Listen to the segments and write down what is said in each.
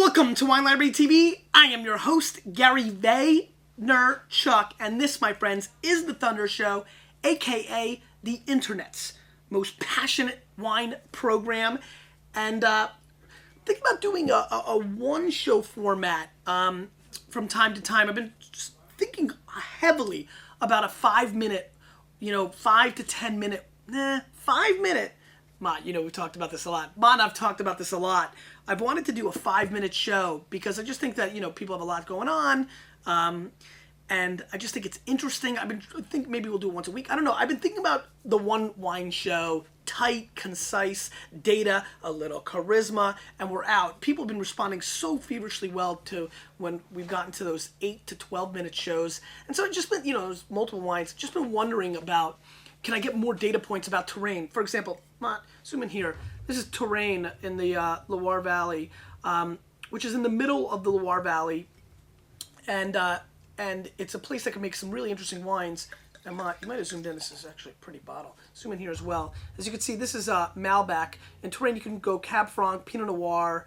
Welcome to Wine Library TV. I am your host, Gary Vaynerchuk, and this, my friends, is the Thunder Show, aka the internet's most passionate wine program. And think about doing a one-show format from time to time. I've been just thinking heavily about a 5-minute, 5 to 10 minute, 5 minute. Mott, we've talked about this a lot. Mott and I've talked about this a lot. I've wanted to do a 5-minute show because I just think that, people have a lot going on. And I just think it's interesting. I think maybe we'll do it once a week. I don't know. I've been thinking about the one wine show, tight, concise, data, a little charisma, and we're out. People have been responding so feverishly well to when we've gotten to those 8 to 12-minute shows. And so I've just been, there's multiple wines, just been wondering about, can I get more data points about terrain? For example, Mott, zoom in here. This is terrain in the Loire Valley, which is in the middle of the Loire Valley. And it's a place that can make some really interesting wines. And Mott, you might have zoomed in. This is actually a pretty bottle. Zoom in here as well. As you can see, this is Malbec. In terrain, you can go Cab Franc, Pinot Noir,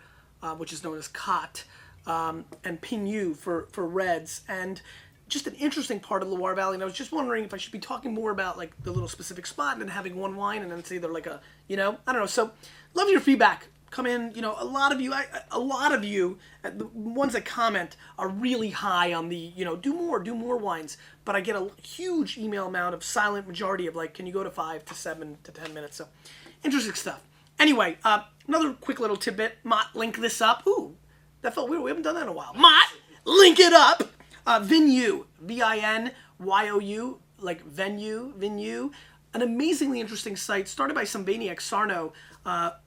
which is known as Cot, and Pinot for reds. And just an interesting part of the Loire Valley. And I was just wondering if I should be talking more about like the little specific spot and then having one wine and then it's either like a, I don't know. So love your feedback. Come in, a lot of you, the ones that comment are really high on the, do more wines. But I get a huge email amount of silent majority of like, can you go to 5 to 7 to 10 minutes? So interesting stuff. Anyway, another quick little tidbit. Mott, link this up. Ooh, that felt weird. We haven't done that in a while. Mott, link it up. Vinyu, V-I-N-Y-O-U, like venue. An amazingly interesting site started by some Maniac Sarno,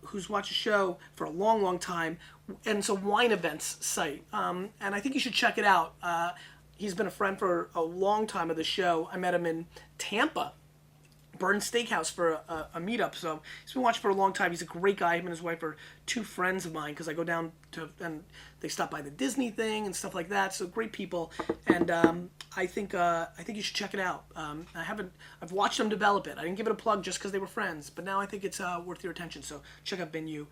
who's watched the show for a long, long time, and it's a wine events site. And I think you should check it out. He's been a friend for a long time of the show. I met him in Tampa, Burns Steakhouse for a meetup. So he's been watching for a long time. He's a great guy. Him and his wife are two friends of mine because I go down to, and they stop by the Disney thing and stuff like that. So great people. And I think you should check it out. I've watched them develop it. I didn't give it a plug just because they were friends, but now I think it's worth your attention. So check out Venue.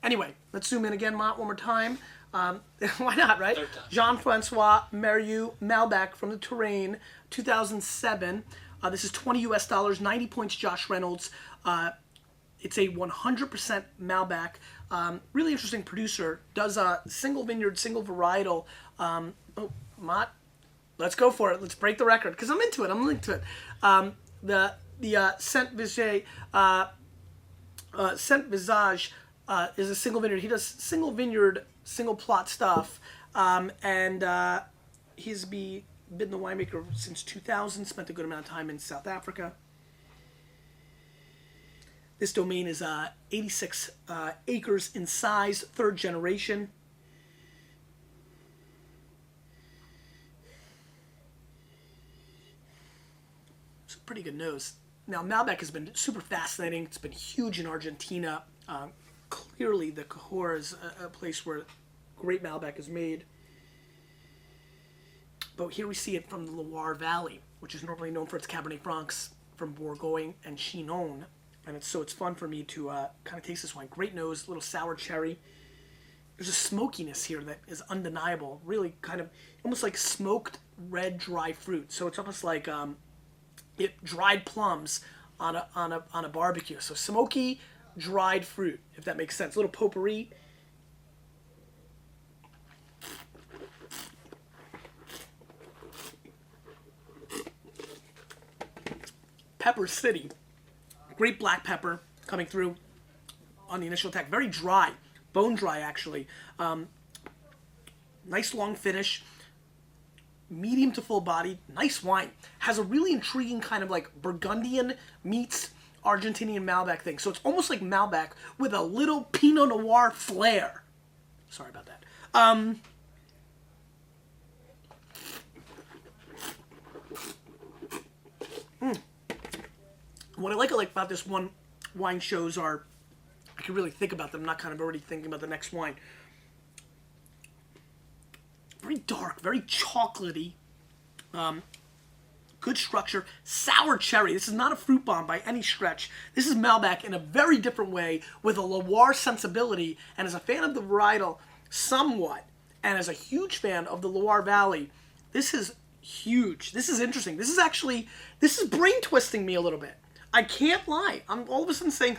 Anyway, let's zoom in again, Mott, one more time. Why not, right? Jean-Francois Merieux Malbec from the Terrain, 2007. This is $20 US, 90 points Josh Reynolds. It's a 100% Malbec. Really interesting producer. Does a single vineyard, single varietal. Mott, let's go for it. Let's break the record because I'm into it. I'm linked to it. The Saint Visage is a single vineyard. He does single vineyard, single plot stuff, and he's been the winemaker since 2000. Spent a good amount of time in South Africa. This domain is 86 acres in size, 3rd generation. It's a pretty good nose. Now, Malbec has been super fascinating. It's been huge in Argentina. Clearly, the Cahors is a place where great Malbec is made. But here we see it from the Loire Valley, which is normally known for its Cabernet Francs from Bourgogne and Chinon. And it's fun for me to kind of taste this wine. Great nose, little sour cherry. There's a smokiness here that is undeniable. Really kind of almost like smoked red dry fruit. So it's almost like dried plums on a barbecue. So smoky dried fruit, if that makes sense. A little potpourri. Pepper City. Great black pepper coming through on the initial attack. Very dry. Bone dry, actually. Nice long finish. Medium to full body. Nice wine. Has a really intriguing kind of like Burgundian meets Argentinian Malbec thing. So it's almost like Malbec with a little Pinot Noir flair. Sorry about that. What I like about this one wine shows are, I can really think about them, not kind of already thinking about the next wine. Very dark, very chocolatey, good structure, sour cherry. This is not a fruit bomb by any stretch. This is Malbec in a very different way with a Loire sensibility. And as a fan of the varietal, somewhat, and as a huge fan of the Loire Valley, this is huge. This is interesting. This is brain twisting me a little bit. I can't lie. I'm all of a sudden saying,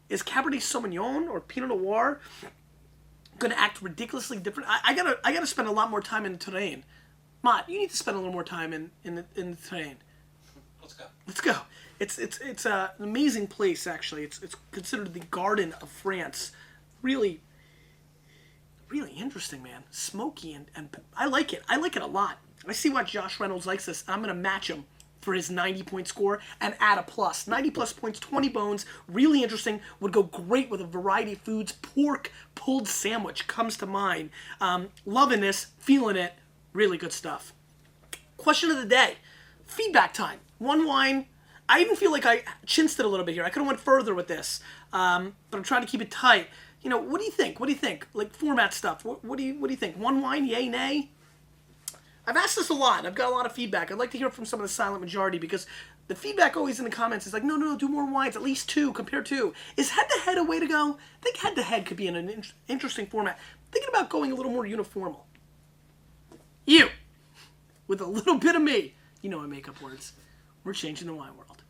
is Cabernet Sauvignon or Pinot Noir going to act ridiculously different? I gotta spend a lot more time in the terrain. Mott, you need to spend a little more time in the terrain. Let's go. Let's go. It's an amazing place, actually. It's considered the Garden of France. Really, really interesting, man. Smoky and I like it. I like it a lot. I see why Josh Reynolds likes this. I'm gonna match him for his 90-point score and add a plus. 90 plus points, 20 bones, really interesting, would go great with a variety of foods. Pork pulled sandwich comes to mind. Loving this, feeling it, really good stuff. Question of the day, feedback time. One wine, I even feel like I chinced it a little bit here. I could have went further with this, but I'm trying to keep it tight. You know, what do you think? What do you think? Like format stuff, what do you think? One wine, yay, nay? I've asked this a lot. I've got a lot of feedback. I'd like to hear from some of the silent majority because the feedback always in the comments is like, no, do more wines, at least 2, compare 2. Is head-to-head a way to go? I think head-to-head could be in an interesting format. Thinking about going a little more uniformal. You, with a little bit of me. You know I make up words. We're changing the wine world.